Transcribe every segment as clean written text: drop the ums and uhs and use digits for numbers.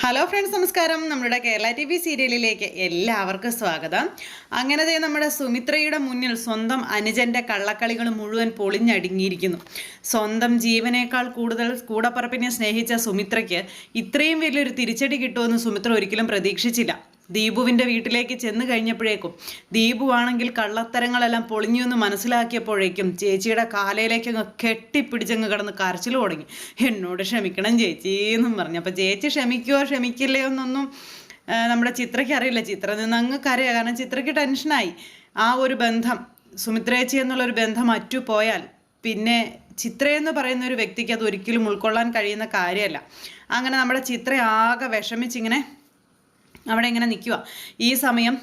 Hello friends, നമസ്കാരം. നമ്മുടെ Kerala T V സീരിയലിലേക്ക് എല്ലാവർക്കും സ്വാഗതം. അങ്ങനെ നമ്മുടെ സുമിത്രയുടെ മുന്നിൽ സ്വന്തം അനുജന്റെ കള്ളക്കളികൾ മുഴുവൻ പൊളിഞ്ഞടുങ്ങിയിരിക്കുന്നു. സ്വന്തം ജീവനേക്കാൾ കൂടുതൽ കൂടപ്പറപ്പിനെ സ്നേഹിച്ച സുമിത്രയ്ക്ക് ഇത്രയും വലിയൊരു തിരിച്ചടി കിട്ടുമെന്ന് സുമിത്ര ഒരിക്കലും പ്രതീക്ഷിച്ചില്ല. ദീപുവിൻ്റെ വീട്ടിലേക്ക് ചെന്ന് കഴിഞ്ഞപ്പോഴേക്കും ദീപു ആണെങ്കിൽ കള്ളത്തരങ്ങളെല്ലാം പൊളിഞ്ഞു എന്ന് മനസ്സിലാക്കിയപ്പോഴേക്കും ചേച്ചിയുടെ കാലയിലേക്ക് അങ്ങ് കെട്ടിപ്പിടിച്ചങ്ങ് കിടന്ന് കരച്ചിൽ തുടങ്ങി. എന്നോട് ക്ഷമിക്കണം ചേച്ചി എന്നും പറഞ്ഞു. അപ്പോൾ ചേച്ചി ക്ഷമിക്കുമോ ക്ഷമിക്കില്ലയോ എന്നൊന്നും നമ്മുടെ ചിത്രയ്ക്ക് അറിയില്ല. ചിത്ര നിന്ന് അങ്ങ് കരയാണ്. കാരണം ചിത്രയ്ക്ക് ടെൻഷനായി. ആ ഒരു ബന്ധം, സുമിത്രേച്ചി എന്നുള്ളൊരു ബന്ധം അറ്റുപോയാൽ പിന്നെ ചിത്രയെന്ന് പറയുന്ന ഒരു വ്യക്തിക്ക് അത് ഒരിക്കലും ഉൾക്കൊള്ളാൻ കഴിയുന്ന കാര്യമല്ല. അങ്ങനെ നമ്മുടെ ചിത്ര ആകെ വിഷമിച്ചിങ്ങനെ അവിടെ ഇങ്ങനെ നിൽക്കുക. ഈ സമയം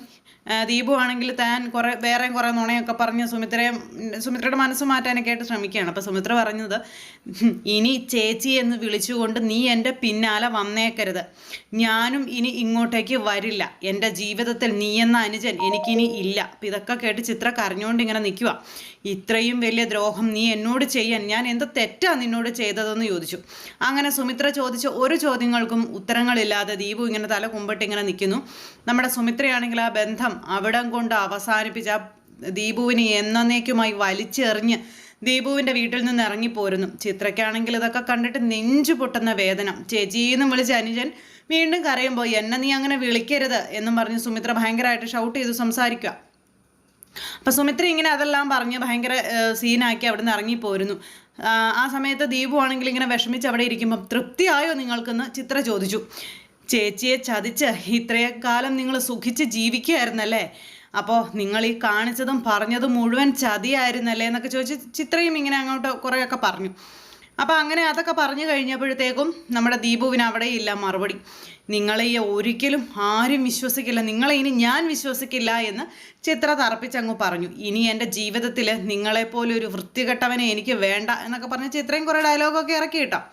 ദീപു ആണെങ്കിൽ താൻ വേറെ കുറേ നുണയൊക്കെ പറഞ്ഞ് സുമിത്രയുടെ മനസ്സ് മാറ്റാനൊക്കെ ആയിട്ട് ശ്രമിക്കുകയാണ്. അപ്പോൾ സുമിത്ര പറഞ്ഞത്, ഇനി ചേച്ചി എന്ന് വിളിച്ചുകൊണ്ട് നീ എൻ്റെ പിന്നാലെ വന്നേക്കരുത്. ഞാനും ഇനി ഇങ്ങോട്ടേക്ക് വരില്ല. എൻ്റെ ജീവിതത്തിൽ നീ എന്ന അനുജൻ എനിക്കിനി ഇല്ല. അപ്പം ഇതൊക്കെ കേട്ട് ചിത്ര കരഞ്ഞുകൊണ്ട് ഇങ്ങനെ നിൽക്കുക. ഇത്രയും വലിയ ദ്രോഹം നീ എന്നോട് ചെയ്യാൻ ഞാൻ എന്ത് തെറ്റാണ് നിന്നോട് ചെയ്തതെന്ന് ചോദിച്ചു. അങ്ങനെ സുമിത്ര ചോദിച്ച ഒരു ചോദ്യങ്ങൾക്കും ഉത്തരങ്ങളില്ലാതെ ദീപു ഇങ്ങനെ തല കുമ്പിട്ട് ഇങ്ങനെ നിൽക്കുന്നു. നമ്മുടെ സുമിത്രയാണെങ്കിൽ ആ ബന്ധം അവിടം കൊണ്ട് അവസാനിപ്പിച്ച ദീപുവിനെ എന്നേക്കുമായി വലിച്ചെറിഞ്ഞ് ദീപുവിൻ്റെ വീട്ടിൽ നിന്ന് ഇറങ്ങിപ്പോരുന്നു. ചിത്രയ്ക്കാണെങ്കിൽ ഇതൊക്കെ കണ്ടിട്ട് നെഞ്ചു പൊട്ടുന്ന വേദന. ചേച്ചിയെന്നും വിളിച്ച അനുജൻ വീണ്ടും കരയുമ്പോൾ എന്നെ നീ അങ്ങനെ വിളിക്കരുത് എന്നും പറഞ്ഞ് സുമിത്ര ഭയങ്കരമായിട്ട് ഷൗട്ട് ചെയ്ത് സംസാരിക്കുക. അപ്പം സുമിത്ര ഇങ്ങനെ അതെല്ലാം പറഞ്ഞ് ഭയങ്കര സീനാക്കി അവിടെ നിന്ന് ഇറങ്ങിപ്പോരുന്നു. ആ സമയത്ത് ദീപു ആണെങ്കിൽ ഇങ്ങനെ വിഷമിച്ച് അവിടെ ഇരിക്കുമ്പം തൃപ്തിയായോ നിങ്ങൾക്കെന്ന് ചിത്ര ചോദിച്ചു. ചേച്ചിയെ ചതിച്ച് ഇത്രയും കാലം നിങ്ങൾ സുഖിച്ച് ജീവിക്കുകയായിരുന്നല്ലേ, അപ്പോൾ നിങ്ങൾ ഈ കാണിച്ചതും പറഞ്ഞതും മുഴുവൻ ചതിയായിരുന്നല്ലേ എന്നൊക്കെ ചോദിച്ച് ചിത്രയും ഇങ്ങനെ അങ്ങോട്ട് കുറേയൊക്കെ പറഞ്ഞു. അപ്പോൾ അങ്ങനെ അതൊക്കെ പറഞ്ഞു കഴിഞ്ഞപ്പോഴത്തേക്കും നമ്മുടെ ദീപുവിന് അവിടെ ഇല്ല മറുപടി. നിങ്ങളെ ഒരിക്കലും ആരും വിശ്വസിക്കില്ല, നിങ്ങളെ ഇനി ഞാൻ വിശ്വസിക്കില്ല എന്ന് ചിത്ര തറപ്പിച്ചങ്ങ് പറഞ്ഞു. ഇനി എൻ്റെ ജീവിതത്തിൽ നിങ്ങളെപ്പോലെ ഒരു വൃത്തികെട്ടവനെ എനിക്ക് വേണ്ട എന്നൊക്കെ പറഞ്ഞ് ചിത്രയും കുറേ ഡയലോഗൊക്കെ ഇറക്കി കിട്ടാം.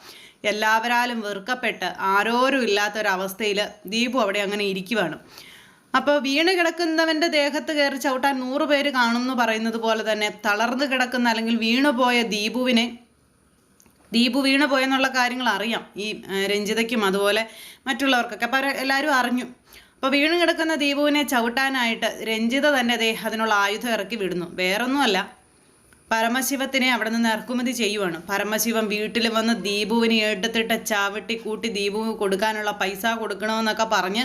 എല്ലാവരാലും വെറുക്കപ്പെട്ട് ആരോരും ഇല്ലാത്തൊരവസ്ഥയിൽ ദീപു അവിടെ അങ്ങനെ ഇരിക്കുവാണ്. അപ്പോൾ വീണ് കിടക്കുന്നവൻ്റെ ദേഹത്ത് കയറി ചവിട്ടാൻ 100 പേര് കാണും എന്ന് പറയുന്നത് പോലെ തന്നെ തളർന്ന് കിടക്കുന്ന അല്ലെങ്കിൽ വീണുപോയ ദീപു വീണ് പോയെന്നുള്ള കാര്യങ്ങൾ അറിയാം ഈ രഞ്ജിതയ്ക്കും അതുപോലെ മറ്റുള്ളവർക്കൊക്കെ. അപ്പോൾ എല്ലാവരും അറിഞ്ഞു. അപ്പോൾ വീണ് കിടക്കുന്ന ദീപുവിനെ ചവിട്ടാനായിട്ട് രഞ്ജിത തന്നെ അതിനുള്ള ആയുധം ഇറക്കി വിടുന്നു. വേറൊന്നുമല്ല, പരമശിവത്തിനെ അവിടെ നിന്ന് ഇറക്കുമതി ചെയ്യുവാണ്. പരമശിവൻ വീട്ടിൽ വന്ന് ദീപുവിനെ എടുത്തിട്ട് ചവിട്ടി കൂട്ടി ദീപുവിന് കൊടുക്കാനുള്ള പൈസ കൊടുക്കണമെന്നൊക്കെ പറഞ്ഞ്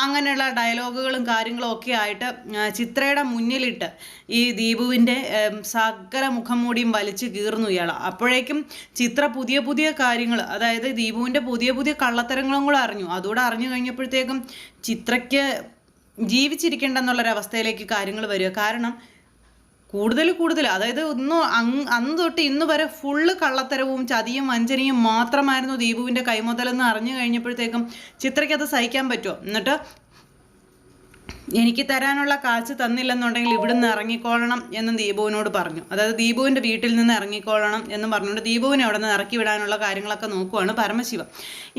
അങ്ങനെയുള്ള ഡയലോഗുകളും കാര്യങ്ങളും ഒക്കെ ആയിട്ട് ചിത്രയുടെ മുന്നിലിട്ട് ഈ ദീപുവിൻ്റെ സകല മുഖം മൂടിയും വലിച്ചു കീറുന്നു ഇയാൾ. അപ്പോഴേക്കും ചിത്ര പുതിയ പുതിയ കാര്യങ്ങൾ, അതായത് ദീപുവിൻ്റെ പുതിയ പുതിയ കള്ളത്തരങ്ങളും കൂടെ അറിഞ്ഞു. അതുകൂടെ അറിഞ്ഞു കഴിഞ്ഞപ്പോഴത്തേക്കും ചിത്രയ്ക്ക് ജീവിച്ചിരിക്കേണ്ടെന്നുള്ളൊരവസ്ഥയിലേക്ക് കാര്യങ്ങൾ വരിക. കാരണം കൂടുതൽ അതായത് അന്ന് തൊട്ട് ഇന്ന് വരെ ഫുള്ള് കള്ളത്തരവും ചതിയും വഞ്ചനയും മാത്രമായിരുന്നു ദീപുവിൻ്റെ കൈമുതലെന്ന് അറിഞ്ഞു കഴിഞ്ഞപ്പോഴത്തേക്കും ചിത്രയ്ക്ക് അത് സഹിക്കാൻ പറ്റുമോ? എന്നിട്ട് എനിക്ക് തരാനുള്ള കാശ് തന്നില്ലെന്നുണ്ടെങ്കിൽ ഇവിടുന്ന് ഇറങ്ങിക്കോളണം എന്ന് ദീപുവിനോട് പറഞ്ഞു. അതായത് ദീപുവിൻ്റെ വീട്ടിൽ നിന്ന് ഇറങ്ങിക്കോളണം എന്ന് പറഞ്ഞുകൊണ്ട് ദീപുവിനെ അവിടെ നിന്ന് ഇറക്കി വിടാനുള്ള കാര്യങ്ങളൊക്കെ നോക്കുവാണ് പരമശിവം.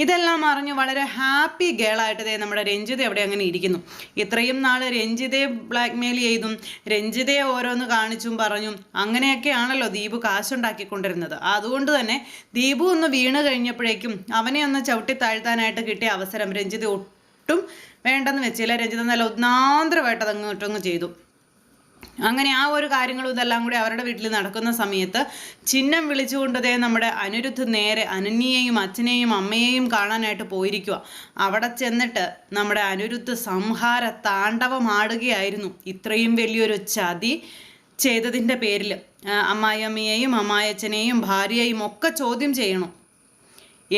ഇതെല്ലാം അറിഞ്ഞ് വളരെ ഹാപ്പി ഗേളായിട്ട് നമ്മുടെ രഞ്ജിത അവിടെ അങ്ങനെ ഇരിക്കുന്നു. ഇത്രയും നാൾ രഞ്ജിതയെ ബ്ലാക്ക്മെയിൽ ചെയ്തും രഞ്ജിതയെ ഓരോന്ന് കാണിച്ചും പറഞ്ഞും അങ്ങനെയൊക്കെയാണല്ലോ ദീപു കാശുണ്ടാക്കിക്കൊണ്ടിരുന്നത്. അതുകൊണ്ട് തന്നെ ദീപു ഒന്ന് വീണ് കഴിഞ്ഞപ്പോഴേക്കും അവനെ ഒന്ന് ചവിട്ടി താഴ്ത്താനായിട്ട് കിട്ടിയ അവസരം രഞ്ജിത ഒട്ടും വേണ്ടെന്ന് വെച്ചില്ല. രഞ്ജിത നല്ല ഒന്നാന്തരമായിട്ട് അതങ്ങോട്ടങ്ങ് ചെയ്തു. അങ്ങനെ ആ ഒരു കാര്യങ്ങളും ഇതെല്ലാം കൂടി അവരുടെ വീട്ടിൽ നടക്കുന്ന സമയത്ത് ചിഹ്നം വിളിച്ചുകൊണ്ടതേ നമ്മുടെ അനിരുദ്ധ് നേരെ അനന്യയെയും അച്ഛനെയും അമ്മയെയും കാണാനായിട്ട് പോയിരിക്കുക. അവിടെ ചെന്നിട്ട് നമ്മുടെ അനിരുദ്ധ് സംഹാര താണ്ഡവമാടുകയായിരുന്നു. ഇത്രയും വലിയൊരു ചതി ചെയ്തതിൻ്റെ പേരിൽ അമ്മായിയമ്മയെയും അമ്മായച്ഛനെയും ഭാര്യയെയും ഒക്കെ ചോദ്യം ചെയ്യണം.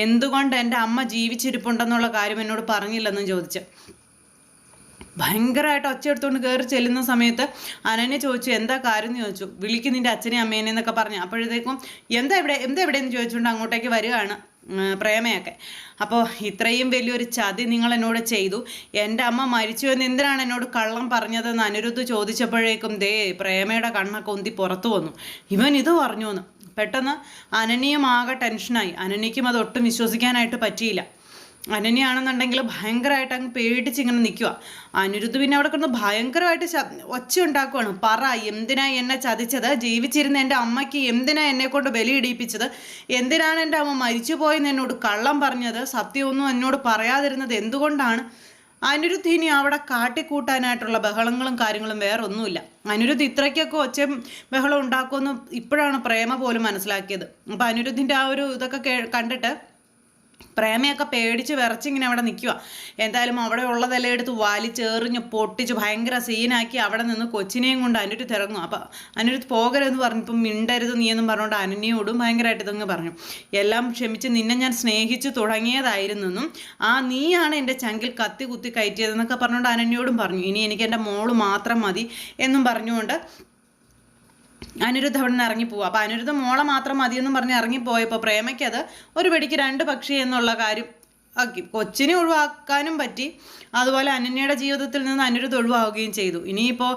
എന്തുകൊണ്ട് എൻ്റെ അമ്മ ജീവിച്ചിരിപ്പുണ്ടെന്നുള്ള കാര്യം എന്നോട് പറഞ്ഞില്ലെന്നും ചോദിച്ച് ഭയങ്കരമായിട്ട് ഒച്ചയെടുത്തുകൊണ്ട് കയറി ചെല്ലുന്ന സമയത്ത് അനന്യ ചോദിച്ചു, എന്താ കാര്യം എന്ന് ചോദിച്ചു. വിളിക്ക് നിൻ്റെ അച്ഛനെ അമ്മേനെ എന്നൊക്കെ പറഞ്ഞു. അപ്പോഴത്തേക്കും എന്താ എവിടെയെന്ന് ചോദിച്ചുകൊണ്ട് അങ്ങോട്ടേക്ക് വരികയാണ് പ്രേമയൊക്കെ. അപ്പോൾ ഇത്രയും വലിയൊരു ചതി നിങ്ങൾ എന്നോട് ചെയ്തു, എൻ്റെ അമ്മ മരിച്ചു എന്ന് എന്തിനാണ് എന്നോട് കള്ളം പറഞ്ഞതെന്ന് അനിരുദ്ധ് ചോദിച്ചപ്പോഴേക്കും പ്രേമയുടെ കണ്ണൊക്കെ ഉന്തി പുറത്തു വന്നു. ഇവൻ ഇത് പറഞ്ഞു എന്ന് പെട്ടെന്ന് അനന്യയും ആകെ ടെൻഷനായി. അനന്യയ്ക്കും അതൊട്ടും വിശ്വസിക്കാനായിട്ട് പറ്റിയില്ല. അനന്യാണെന്നുണ്ടെങ്കിൽ ഭയങ്കരമായിട്ട് അങ്ങ് പേടിച്ച് ഇങ്ങനെ നിൽക്കുക. അനിരുദ്ധ് പിന്നെ അവിടെ കിടന്ന് ഭയങ്കരമായിട്ട് ഒച്ച ഉണ്ടാക്കുവാണ്. പറ, എന്തിനാ എന്നെ ചതിച്ചത്? ജീവിച്ചിരുന്ന എൻ്റെ അമ്മയ്ക്ക് എന്തിനാ എന്നെ കൊണ്ട് ബലിയിടിപ്പിച്ചത്? എന്തിനാണ് എൻ്റെ അമ്മ മരിച്ചു പോയെന്ന് എന്നോട് കള്ളം പറഞ്ഞത്? സത്യമൊന്നും എന്നോട് പറയാതിരുന്നത് എന്തുകൊണ്ടാണ്? അനിരുദ്ധ് ഇനി അവിടെ കാട്ടിക്കൂട്ടാനായിട്ടുള്ള ബഹളങ്ങളും കാര്യങ്ങളും വേറെ ഒന്നുമില്ല. അനിരുദ്ധ് ഇത്രയ്ക്കൊക്കെ ഒച്ചയും ബഹളം ഉണ്ടാക്കുമെന്ന് ഇപ്പോഴാണ് പ്രേമ പോലും മനസ്സിലാക്കിയത്. അപ്പം അനിരുദ്ധിൻ്റെ ആ ഒരു ഇതൊക്കെ കണ്ടിട്ട് പ്രേമയൊക്കെ പേടിച്ച് വിറച്ചിങ്ങനെ അവിടെ നിൽക്കുക. എന്തായാലും അവിടെ ഉള്ളതെല്ലാം എടുത്ത് വലിച്ചെറിഞ്ഞ് പൊട്ടിച്ച് ഭയങ്കര സീനാക്കി അവിടെ നിന്ന് കൊച്ചിനെയും കൊണ്ട് അനിരുദ്ധ് ഇറങ്ങും. അപ്പം അനിരുദ്ധ് പോകരുതെന്ന് പറഞ്ഞപ്പം മിണ്ടരുത് നീ എന്നും പറഞ്ഞുകൊണ്ട് അനന്യയോടും ഭയങ്കരമായിട്ട് ഇതങ്ങ് പറഞ്ഞു. എല്ലാം ക്ഷമിച്ച് നിന്നെ ഞാൻ സ്നേഹിച്ചു തുടങ്ങിയതായിരുന്നെന്നും നീയാണ് എൻ്റെ ചങ്കിൽ കത്തി കുത്തി കയറ്റിയതെന്നൊക്കെ പറഞ്ഞുകൊണ്ട് അനന്യയോടും പറഞ്ഞു. ഇനി എനിക്ക് എൻ്റെ മോള് മാത്രം മതി എന്നും പറഞ്ഞുകൊണ്ട് അനിരുദ്ധ അവിടെ നിന്ന് ഇറങ്ങിപ്പോവുക. അപ്പോൾ അനിരുദ്ധ മോളെ മാത്രം മതിയെന്നും പറഞ്ഞ് ഇറങ്ങിപ്പോയപ്പോൾ പ്രേമയ്ക്കത് ഒരു വെടിക്ക് രണ്ട് പക്ഷി എന്നുള്ള കാര്യം ആക്കി. കൊച്ചിനെ ഒഴിവാക്കാനും പറ്റി, അതുപോലെ അനന്യയുടെ ജീവിതത്തിൽ നിന്ന് അനിരുദ്ധ ഒഴിവാവുകയും ചെയ്തു. ഇനിയിപ്പോൾ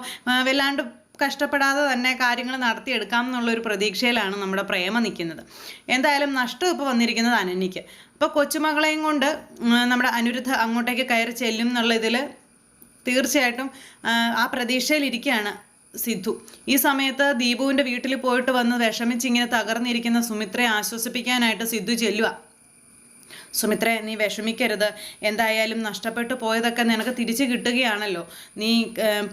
വല്ലാണ്ട് കഷ്ടപ്പെടാതെ തന്നെ കാര്യങ്ങൾ നടത്തിയെടുക്കാം എന്നുള്ളൊരു പ്രതീക്ഷയിലാണ് നമ്മുടെ പ്രേമ നിൽക്കുന്നത്. എന്തായാലും നഷ്ടം ഇപ്പോൾ വന്നിരിക്കുന്നത് അനന്യയ്ക്ക്. അപ്പോൾ കൊച്ചുമകളെയും കൊണ്ട് നമ്മുടെ അനിരുദ്ധ അങ്ങോട്ടേക്ക് കയറി ചെല്ലും എന്നുള്ള ഇതിൽ തീർച്ചയായിട്ടും ആ പ്രതീക്ഷയിലിരിക്കുകയാണ് സിദ്ധു. ഈ സമയത്ത് ദീപുവിൻ്റെ വീട്ടിൽ പോയിട്ട് വന്ന് വിഷമിച്ചിങ്ങനെ തകർന്നിരിക്കുന്ന സുമിത്രയെ ആശ്വസിപ്പിക്കാനായിട്ട് സിദ്ധു ചെല്ലുക. സുമിത്ര, നീ വിഷമിക്കരുത്, എന്തായാലും നഷ്ടപ്പെട്ടു പോയതൊക്കെ നിനക്ക് തിരിച്ചു കിട്ടുകയാണല്ലോ, നീ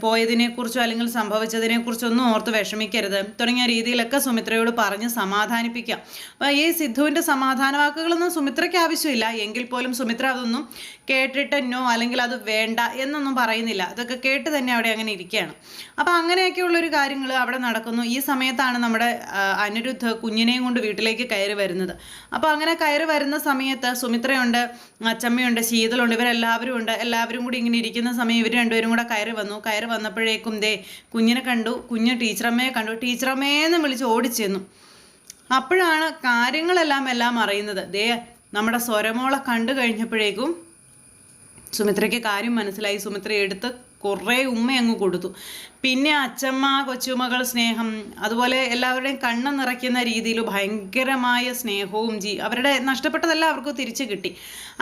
പോയതിനെക്കുറിച്ചോ അല്ലെങ്കിൽ സംഭവിച്ചതിനെക്കുറിച്ചോ ഒന്നും ഓർത്ത് വിഷമിക്കരുത് തുടങ്ങിയ രീതിയിലൊക്കെ സുമിത്രയോട് പറഞ്ഞ് സമാധാനിപ്പിക്കാം. അപ്പോൾ ഈ സിദ്ധുവിൻ്റെ സമാധാന വാക്കുകളൊന്നും സുമിത്രയ്ക്ക് ആവശ്യമില്ല. എങ്കിൽ പോലും സുമിത്ര അതൊന്നും കേട്ടിട്ട് നോ അല്ലെങ്കിൽ അത് വേണ്ട എന്നൊന്നും പറയുന്നില്ല. അതൊക്കെ കേട്ട് തന്നെ അവിടെ അങ്ങനെ ഇരിക്കുകയാണ്. അപ്പോൾ അങ്ങനെയൊക്കെയുള്ളൊരു കാര്യങ്ങൾ അവിടെ നടക്കുന്നു. ഈ സമയത്താണ് നമ്മുടെ അനിരുദ്ധ് കുഞ്ഞിനെയും കൊണ്ട് വീട്ടിലേക്ക് കയറി വരുന്നത്. അപ്പോൾ അങ്ങനെ കയറി വരുന്ന സമയത്ത് സുമിത്രയുണ്ട്, അച്ചമ്മയുണ്ട്, ശീതളുണ്ട്, ഇവരെല്ലാവരും ഉണ്ട്. എല്ലാവരും കൂടി ഇങ്ങനെ ഇരിക്കുന്ന സമയം ഇവർ രണ്ടുപേരും കൂടെ കയറി വന്നു. കയറി വന്നപ്പോഴേക്കും കുഞ്ഞിനെ കണ്ടു. കുഞ്ഞ് ടീച്ചറമ്മയെ കണ്ടു. ടീച്ചറമ്മേന്ന് വിളിച്ച് ഓടിച്ചെന്നു. അപ്പോഴാണ് കാര്യങ്ങളെല്ലാം അറിയുന്നത്. നമ്മുടെ സ്വരമോളെ കണ്ടു കഴിഞ്ഞപ്പോഴേക്കും സുമിത്രയ്ക്ക് കാര്യം മനസ്സിലായി. സുമിത്ര എടുത്ത് കുറേ ഉമ്മ അങ്ങ് കൊടുത്തു. പിന്നെ അച്ചമ്മ കൊച്ചുമകൾ സ്നേഹം, അതുപോലെ എല്ലാവരുടെയും കണ്ണ് നിറയ്ക്കുന്ന രീതിയിൽ ഭയങ്കരമായ സ്നേഹവും അവരുടെ നഷ്ടപ്പെട്ടതെല്ലാം അവർക്ക് തിരിച്ചു കിട്ടി.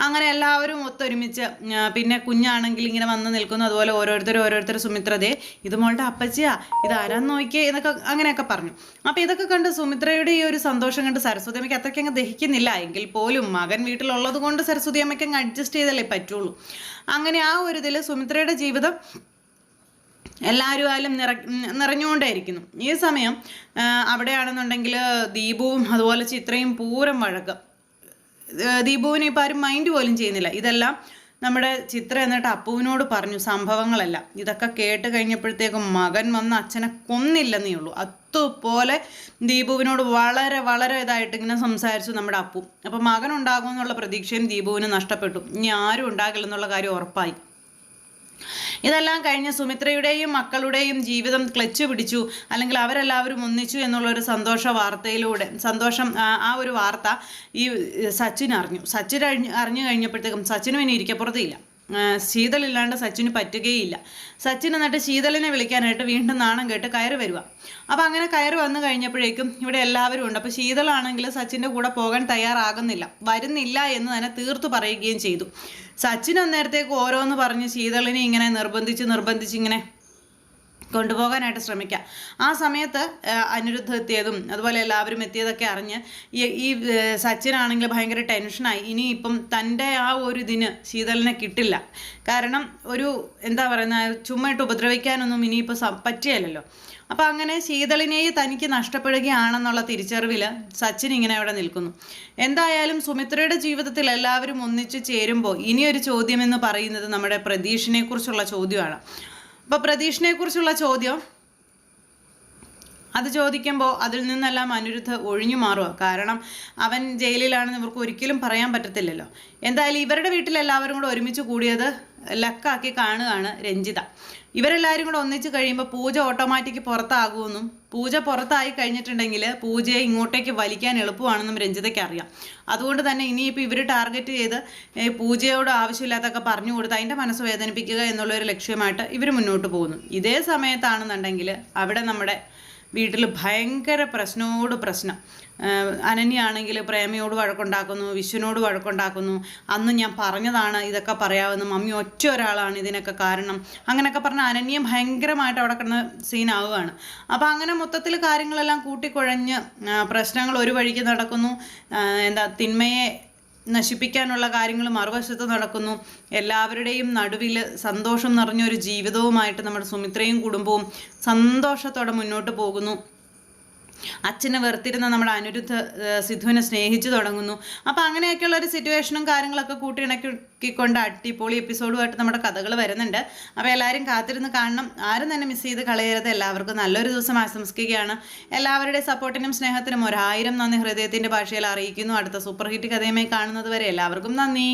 അങ്ങനെ എല്ലാവരും ഒത്തൊരുമിച്ച് പിന്നെ കുഞ്ഞാണെങ്കിൽ ഇങ്ങനെ വന്ന് നിൽക്കുന്നു. അതുപോലെ ഓരോരുത്തർ സുമിത്രതേ ഇത് മോളുടെ അപ്പച്ചിയാ, ഇത് ആരാന്ന് നോക്കിയേ എന്നൊക്കെ അങ്ങനെയൊക്കെ പറഞ്ഞു. അപ്പോൾ ഇതൊക്കെ കണ്ട് സുമിത്രയുടെ ഈ ഒരു സന്തോഷം കണ്ട് സരസ്വതി അമ്മയ്ക്ക് അത്രയ്ക്ക് അങ്ങ് ദഹിക്കുന്നില്ല. എങ്കിൽ പോലും മകൻ വീട്ടിലുള്ളത് കൊണ്ട് സരസ്വതി അമ്മയ്ക്ക് അങ്ങ് അഡ്ജസ്റ്റ് ചെയ്തല്ലേ പറ്റുള്ളൂ. അങ്ങനെ ആ ഒരു ഇതിൽ സുമിത്രയുടെ ജീവിതം എല്ലാവരും നിറഞ്ഞുകൊണ്ടേയിരിക്കുന്നു. ഈ സമയം അവിടെയാണെന്നുണ്ടെങ്കിൽ ദീപുവും അതുപോലെ ചിത്രയും പൂരം വഴക്ക്. ദീപുവിനെ ഇപ്പോൾ ആരും മൈൻഡ് പോലും ചെയ്യുന്നില്ല. ഇതെല്ലാം നമ്മുടെ ചിത്ര എന്നിട്ട് അപ്പുവിനോട് പറഞ്ഞു സംഭവങ്ങളെല്ലാം. ഇതൊക്കെ കേട്ട് കഴിഞ്ഞപ്പോഴത്തേക്കും മകൻ വന്ന് അച്ഛനെ കൊന്നില്ലെന്നേ ഉള്ളൂ. അതുപോലെ ദീപുവിനോട് വളരെ ഇതായിട്ട് ഇങ്ങനെ സംസാരിച്ചു നമ്മുടെ അപ്പു. അപ്പം മകൻ ഉണ്ടാകുമെന്നുള്ള പ്രതീക്ഷയും ദീപുവിന് നഷ്ടപ്പെട്ടു. ഇനി ആരും ഉണ്ടാകില്ലെന്നുള്ള കാര്യം ഉറപ്പായി. ഇതെല്ലാം കഴിഞ്ഞ് സുമിത്രയുടെയും മക്കളുടെയും ജീവിതം ക്ലച്ച് പിടിച്ചു, അല്ലെങ്കിൽ അവരെല്ലാവരും ഒന്നിച്ചു എന്നുള്ളൊരു സന്തോഷം ആ ഒരു വാർത്ത ഈ സച്ചിൻ അറിഞ്ഞു കഴിഞ്ഞപ്പോഴത്തേക്കും സച്ചിനും ഇനി ഇരിക്കപ്പുറത്തില്ല. ശീതളില്ലാണ്ട് സച്ചിന് പറ്റുകയില്ല. സച്ചിൻ എന്നിട്ട് ശീതളിനെ വിളിക്കാനായിട്ട് വീണ്ടും നാണം കേട്ട് കയറി വരിക. അപ്പോൾ അങ്ങനെ കയറി വന്നു കഴിഞ്ഞപ്പോഴേക്കും ഇവിടെ എല്ലാവരും ഉണ്ട്. അപ്പോൾ ശീതളാണെങ്കിൽ സച്ചിൻ്റെ കൂടെ പോകാൻ വരുന്നില്ല എന്ന് തന്നെ തീർത്തു പറയുകയും ചെയ്തു. സച്ചിൻ അന്നേരത്തേക്ക് ഓരോന്ന് പറഞ്ഞ് ശീതളിനെ ഇങ്ങനെ നിർബന്ധിച്ച് ഇങ്ങനെ കൊണ്ടുപോകാനായിട്ട് ശ്രമിക്കാം. ആ സമയത്ത് അനിരുദ്ധ എത്തിയതും അതുപോലെ എല്ലാവരും എത്തിയതൊക്കെ അറിഞ്ഞ് ഈ സച്ചിനാണെങ്കിൽ ഭയങ്കര ടെൻഷനായി. ഇനിയിപ്പം തൻ്റെ ആ ഒരു ഇതിന് ശീതളിനെ കിട്ടില്ല. കാരണം ഒരു എന്താ പറയുന്ന ചുമ്മായിട്ട് ഉപദ്രവിക്കാനൊന്നും ഇനിയിപ്പോൾ പറ്റിയല്ലോ. അപ്പോൾ അങ്ങനെ ശീതളിനെയും തനിക്ക് നഷ്ടപ്പെടുകയാണെന്നുള്ള തിരിച്ചറിവിൽ സച്ചിൻ ഇങ്ങനെ അവിടെ നിൽക്കുന്നു. എന്തായാലും സുമിത്രയുടെ ജീവിതത്തിൽ എല്ലാവരും ഒന്നിച്ചു ചേരുമ്പോൾ ഇനിയൊരു ചോദ്യമെന്ന് പറയുന്നത് നമ്മുടെ പ്രതീഷിനെ കുറിച്ചുള്ള ചോദ്യമാണ്. അപ്പോൾ പ്രതീഷിനെക്കുറിച്ചുള്ള ചോദ്യം അത് ചോദിക്കുമ്പോൾ അതിൽ നിന്നെല്ലാം അനിരുദ്ധ ഒഴിഞ്ഞു മാറുക. കാരണം അവൻ ജയിലിലാണെന്ന് ഇവർക്ക് ഒരിക്കലും പറയാൻ പറ്റത്തില്ലല്ലോ. എന്തായാലും ഇവരുടെ വീട്ടിലെല്ലാവരും കൂടെ ഒരുമിച്ച് കൂടിയത് ലക്കാക്കി കാണുകയാണ് രഞ്ജിത. ഇവരെല്ലാവരും കൂടെ ഒന്നിച്ച് കഴിയുമ്പോൾ പൂജ ഓട്ടോമാറ്റിക് പുറത്താകുമെന്നും പൂജ പുറത്തായി കഴിഞ്ഞിട്ടുണ്ടെങ്കിൽ പൂജയെ ഇങ്ങോട്ടേക്ക് വലിക്കാൻ എളുപ്പമാണെന്നും രഞ്ജിതയ്ക്ക് അറിയാം. അതുകൊണ്ട് തന്നെ ഇനിയിപ്പോൾ ഇവർ ടാർഗറ്റ് ചെയ്ത് പൂജയോട് ആവശ്യമില്ലാത്തൊക്കെ പറഞ്ഞു കൊടുത്ത് അതിൻ്റെ മനസ്സ് വേദനിപ്പിക്കുക എന്നുള്ളൊരു ലക്ഷ്യമായിട്ട് ഇവർ മുന്നോട്ട് പോകുന്നു. ഇതേ സമയത്താണെന്നുണ്ടെങ്കിൽ അവിടെ നമ്മുടെ വീട്ടിൽ ഭയങ്കര പ്രശ്നം. അനന്യാണെങ്കിൽ പ്രേമയോട് വഴക്കുണ്ടാക്കുന്നു, വിശ്വനോട് വഴക്കുണ്ടാക്കുന്നു. അന്ന് ഞാൻ പറഞ്ഞതാണ് ഇതൊക്കെ പറയാമെന്ന്, മമ്മി ഒറ്റ ഒരാളാണ് ഇതിനൊക്കെ കാരണം, അങ്ങനെയൊക്കെ പറഞ്ഞ അനന്യം ഭയങ്കരമായിട്ട് അവിടെ കിടന്ന് സീനാവുകയാണ്. അപ്പോൾ അങ്ങനെ മൊത്തത്തിൽ കാര്യങ്ങളെല്ലാം കൂട്ടിക്കുഴഞ്ഞ് പ്രശ്നങ്ങൾ ഒരു വഴിക്ക് നടക്കുന്നു. തിന്മയെ നശിപ്പിക്കാനുള്ള കാര്യങ്ങൾ മറുവശത്ത് നടക്കുന്നു. എല്ലാവരുടെയും നടുവിൽ സന്തോഷം നിറഞ്ഞൊരു ജീവിതവുമായിട്ട് നമ്മുടെ സുമിത്രയും കുടുംബവും സന്തോഷത്തോടെ മുന്നോട്ട് പോകുന്നു. അച്ഛനെ വെറുത്തിരുന്ന നമ്മുടെ അനിരുദ്ധ സിദ്ധുവിനെ സ്നേഹിച്ചു തുടങ്ങുന്നു. അപ്പോൾ അങ്ങനെയൊക്കെയുള്ള ഒരു സിറ്റുവേഷനും കാര്യങ്ങളൊക്കെ കൂട്ടിയിണക്കിക്കൊണ്ട് അടിപൊളി എപ്പിസോഡുമായിട്ട് നമ്മുടെ കഥകൾ വരുന്നുണ്ട്. അപ്പോൾ എല്ലാവരും കാത്തിരുന്ന് കാണണം. ആരും തന്നെ മിസ് ചെയ്ത് കളയരുത്. എല്ലാവർക്കും നല്ലൊരു ദിവസം ആശംസിക്കുകയാണ്. എല്ലാവരുടെയും സപ്പോർട്ടിനും സ്നേഹത്തിനും 1000 നന്ദി ഹൃദയത്തിൻ്റെ ഭാഷയിൽ അറിയിക്കുന്നു. അടുത്ത സൂപ്പർ ഹിറ്റ് കഥയുമായി കാണുന്നത് വരെ എല്ലാവർക്കും നന്ദി.